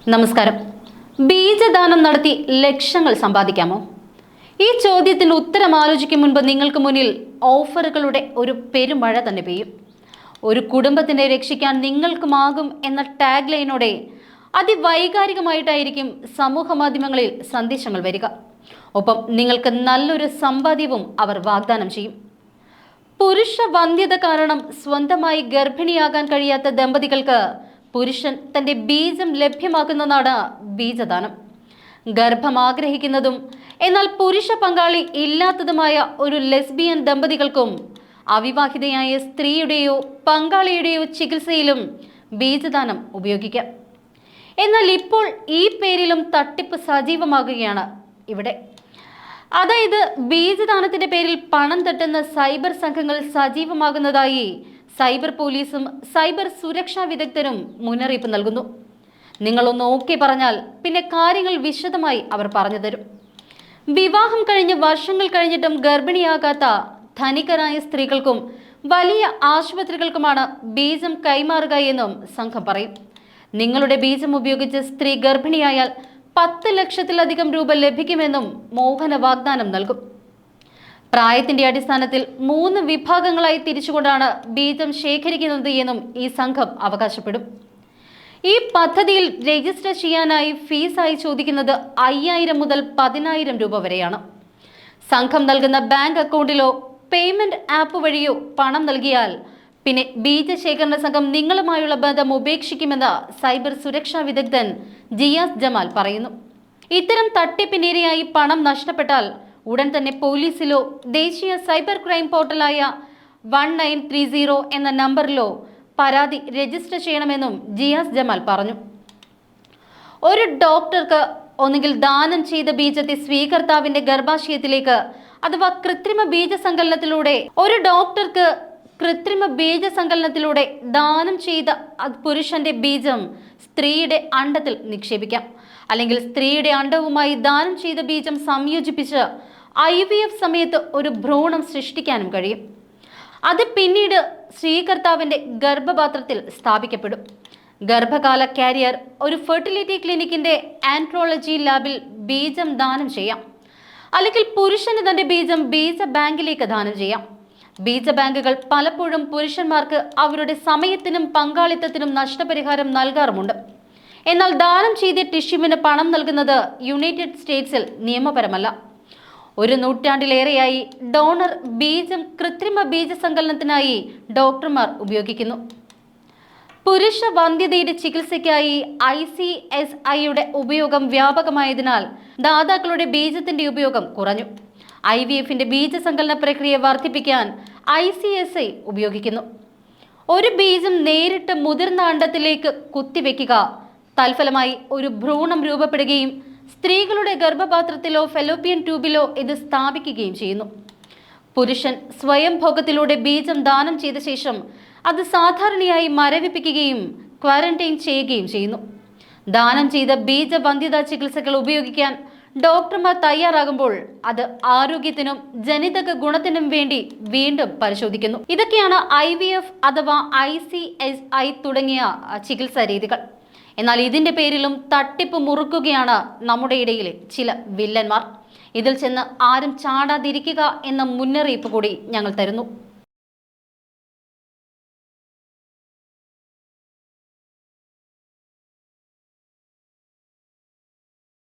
നമസ്കാരം. ബീജദാനം നടത്തി ലക്ഷങ്ങൾ സമ്പാദിക്കാമോ? ഈ ചോദ്യത്തിന് ഉത്തരം ആലോചിക്കും മുൻപ് നിങ്ങൾക്ക് മുന്നിൽ ഓഫറുകളുടെ ഒരു പെരുമഴ തന്നെ പെയ്യും. ഒരു കുടുംബത്തിനെ രക്ഷിക്കാൻ നിങ്ങൾക്കുമാകും എന്ന ടാഗ് ലൈനോടെ അതിവൈകാരികമായിട്ടായിരിക്കും സമൂഹ മാധ്യമങ്ങളിൽ സന്ദേശങ്ങൾ വരിക. ഒപ്പം നിങ്ങൾക്ക് നല്ലൊരു സമ്പാദ്യവും അവർ വാഗ്ദാനം ചെയ്യും. പുരുഷ വന്ധ്യത കാരണം സ്വന്തമായി ഗർഭിണിയാകാൻ കഴിയാത്ത ദമ്പതികൾക്ക് പുരുഷൻ തന്റെ ബീജം ലഭ്യമാക്കുന്നതാണ് ബീജദാനം. ഗർഭം ആഗ്രഹിക്കുന്നതും എന്നാൽ പുരുഷ പങ്കാളി ഇല്ലാത്തതുമായ ഒരു ലെസ്ബിയൻ ദമ്പതികൾക്കും അവിവാഹിതയായ സ്ത്രീയുടെയോ പങ്കാളിയുടെയോ ചികിത്സയിലും ബീജദാനം ഉപയോഗിക്കാം. എന്നാൽ ഇപ്പോൾ ഈ പേരിലും തട്ടിപ്പ് സജീവമാകുകയാണ് ഇവിടെ. അതായത് ബീജദാനത്തിന്റെ പേരിൽ പണം തട്ടുന്ന സൈബർ സംഘങ്ങൾ സജീവമാകുന്നതായി സൈബർ പോലീസും സൈബർ സുരക്ഷാ വിദഗ്ധരും മുന്നറിയിപ്പ് നൽകുന്നു. നിങ്ങളൊന്ന് ഓക്കെ പറഞ്ഞാൽ പിന്നെ കാര്യങ്ങൾ വിശദമായി അവർ പറഞ്ഞു തരും. വിവാഹം കഴിഞ്ഞ് വർഷങ്ങൾ കഴിഞ്ഞിട്ടും ഗർഭിണിയാകാത്ത ധനികരായ സ്ത്രീകൾക്കും വലിയ ആശുപത്രികൾക്കുമാണ് ബീജം കൈമാറുക എന്നും സംഘം പറയും. നിങ്ങളുടെ ബീജം ഉപയോഗിച്ച് സ്ത്രീ ഗർഭിണിയായാൽ 10 ലക്ഷത്തിലധികം രൂപ ലഭിക്കുമെന്നും മോഹന വാഗ്ദാനം നൽകും. പ്രായത്തിന്റെ അടിസ്ഥാനത്തിൽ 3 വിഭാഗങ്ങളായി തിരിച്ചുകൊണ്ടാണ് ബീജം ശേഖരിക്കുന്നത് എന്നും ഈ സംഘം അവകാശപ്പെടും. ഈ പദ്ധതിയിൽ രജിസ്റ്റർ ചെയ്യാനായി ഫീസായി ചോദിക്കുന്നത് 5000 മുതൽ 10000 രൂപ വരെയാണ്. സംഘം നൽകുന്ന ബാങ്ക് അക്കൗണ്ടിലോ പേയ്മെന്റ് ആപ്പ് വഴിയോ പണം നൽകിയാൽ പിന്നെ ബീജശേഖരണ സംഘം നിങ്ങളുമായുള്ള ബന്ധം ഉപേക്ഷിക്കുമെന്ന് സൈബർ സുരക്ഷാ വിദഗ്ധൻ ജിയാസ് ജമാൽ പറയുന്നു. ഇത്തരം തട്ടിപ്പിനിരയായി പണം നഷ്ടപ്പെട്ടാൽ ഉടൻ തന്നെ പോലീസിലോ ദേശീയ സൈബർ ക്രൈം പോർട്ടലായ 1930 എന്ന നമ്പറിലോ പരാതി രജിസ്റ്റർ ചെയ്യണമെന്നും ജിയാസ് ജമാൽ പറഞ്ഞു. ഒരു ഡോക്ടർക്ക് ഒന്നുകിൽ ദാനം ചെയ്ത ബീജത്തെ സ്വീകർത്താവിന്റെ ഗർഭാശയത്തിലേക്ക് അഥവാ കൃത്രിമ ബീജസങ്കലനത്തിലൂടെ ദാനം ചെയ്ത പുരുഷന്റെ ബീജം സ്ത്രീയുടെ അണ്ഡത്തിൽ നിക്ഷേപിക്കാം. അല്ലെങ്കിൽ സ്ത്രീയുടെ അണ്ഡവുമായി ദാനം ചെയ്ത ബീജം സംയോജിപ്പിച്ച് IVF സമയത്ത് ഒരു ഭ്രൂണം സൃഷ്ടിക്കാനും കഴിയും. അത് പിന്നീട് സ്വീകർത്താവിന്റെ ഗർഭപാത്രത്തിൽ സ്ഥാപിക്കപ്പെടും. ഗർഭകാല കാരിയർ ഒരു ഫെർട്ടിലിറ്റി ക്ലിനിക്കിന്റെ ആൻഡ്രോളജി ലാബിൽ ബീജം ദാനം ചെയ്യാം. അല്ലെങ്കിൽ പുരുഷന് തന്റെ ബീജം ബീജ ബാങ്കിലേക്ക് ദാനം ചെയ്യാം. ബീജ ബാങ്കുകൾ പലപ്പോഴും പുരുഷന്മാർക്ക് അവരുടെ സമയത്തിനും പങ്കാളിത്തത്തിനും നഷ്ടപരിഹാരം നൽകാറുമുണ്ട്. എന്നാൽ ദാനം ചെയ്ത ടിഷ്യൂവിന് പണം നൽകുന്നത് യുണൈറ്റഡ് സ്റ്റേറ്റ്സിൽ നിയമപരമല്ല. 1 നൂറ്റാണ്ടിലേറെയായി ഡോണർ ബീജം കൃത്രിമ ബീജസങ്കലനത്തിനായി ഡോക്ടർമാർ ഉപയോഗിക്കുന്നു. പുരുഷ വന്ധ്യതയുടെ ചികിത്സയ്ക്കായി ICSIയുടെ ഉപയോഗം വ്യാപകമായതിനാൽ ദാതാക്കളുടെ ബീജത്തിന്റെ ഉപയോഗം കുറഞ്ഞു. IVFന്റെ ബീജസങ്കലന പ്രക്രിയ വർദ്ധിപ്പിക്കാൻ ICSI ഉപയോഗിക്കുന്നു. ഒരു ബീജം നേരിട്ട് മുതിർന്ന അണ്ഡത്തിലേക്ക് കുത്തിവെക്കുക, തൽഫലമായി ഒരു ഭ്രൂണം രൂപപ്പെടുകയും സ്ത്രീകളുടെ ഗർഭപാത്രത്തിലോ ഫെലോപ്പിയൻ ട്യൂബിലോ ഇത് സ്ഥാപിക്കുകയും ചെയ്യുന്നു. പുരുഷൻ സ്വയം ഭോഗത്തിലൂടെ ബീജം ദാനം ചെയ്ത ശേഷം അത് സാധാരണയായി മരവിപ്പിക്കുകയും ക്വാറന്റൈൻ ചെയ്യുകയും ചെയ്യുന്നു. ദാനം ചെയ്ത ബീജവന്ധ്യതാ ചികിത്സകൾ ഉപയോഗിക്കാൻ ഡോക്ടർമാർ തയ്യാറാകുമ്പോൾ അത് ആരോഗ്യത്തിനും ജനിതക ഗുണത്തിനും വേണ്ടി വീണ്ടും പരിശോധിക്കുന്നു. ഇതൊക്കെയാണ് IVF അഥവാ ICSI തുടങ്ങിയ ചികിത്സാ രീതികൾ. എന്നാൽ ഇതിന്റെ പേരിലും തട്ടിപ്പ് മുറുക്കുകയാണ് നമ്മുടെ ഇടയിലെ ചില വില്ലന്മാർ. ഇതിൽ ചെന്ന് ആരും ചാടാതിരിക്കുക എന്ന മുന്നറിയിപ്പ് കൂടി ഞങ്ങൾ തരുന്നു.